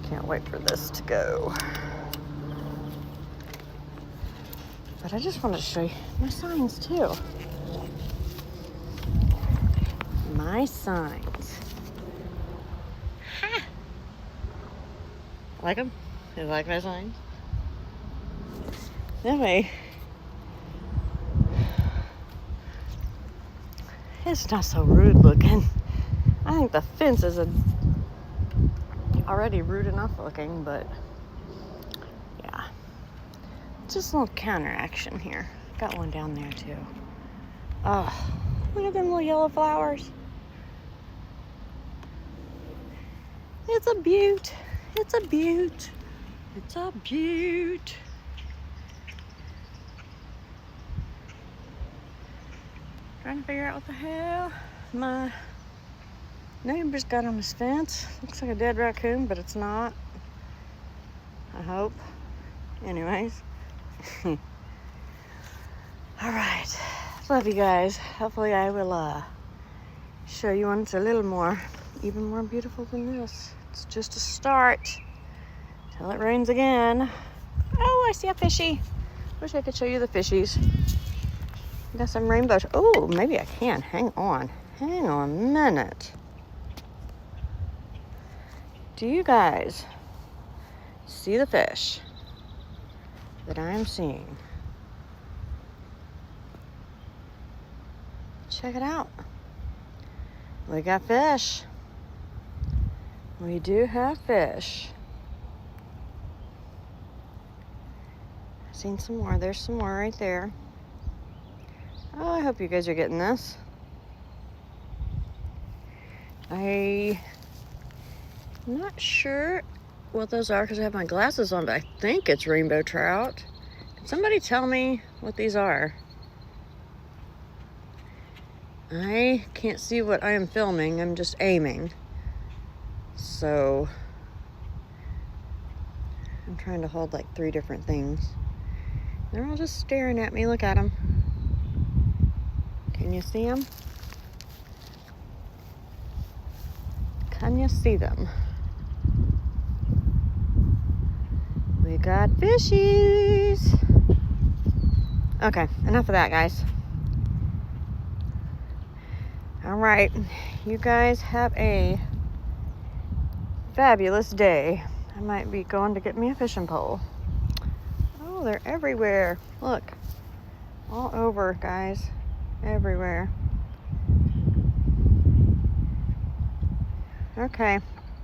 Can't wait for this to go. But I just wanted to show you my signs too. My signs. Ha! Like them? You like my signs? Anyway, it's not so rude looking. I think the fence is already rude enough looking, but yeah. Just a little counteraction here. Got one down there too. Oh, look at them little yellow flowers. It's a beaut. It's a beaut. It's a beaut. Trying to figure out what the hell my neighbor's got on his fence. Looks like a dead raccoon, but it's not. I hope. Anyways. All right. Love you guys. Hopefully I will show you one that's a little more, even more beautiful than this. It's just a start till it rains again. Oh, I see a fishy. Wish I could show you the fishies. Got some rainbows. Oh, maybe I can. Hang on a minute. Do you guys see the fish that I'm seeing? Check it out. We got fish. We do have fish. I've seen some more. There's some more right there. Oh, I hope you guys are getting this. I'm not sure what those are because I have my glasses on, but I think it's rainbow trout. Can somebody tell me what these are? I can't see what I am filming. I'm just aiming. So I'm trying to hold like 3 different things. They're all just staring at me. Look at them. Can you see them? Can you see them? We got fishies. Okay, enough of that, guys. All right, you guys have a fabulous day. I might be going to get me a fishing pole. Oh, they're everywhere. Look, all over, guys. Everywhere. Okay.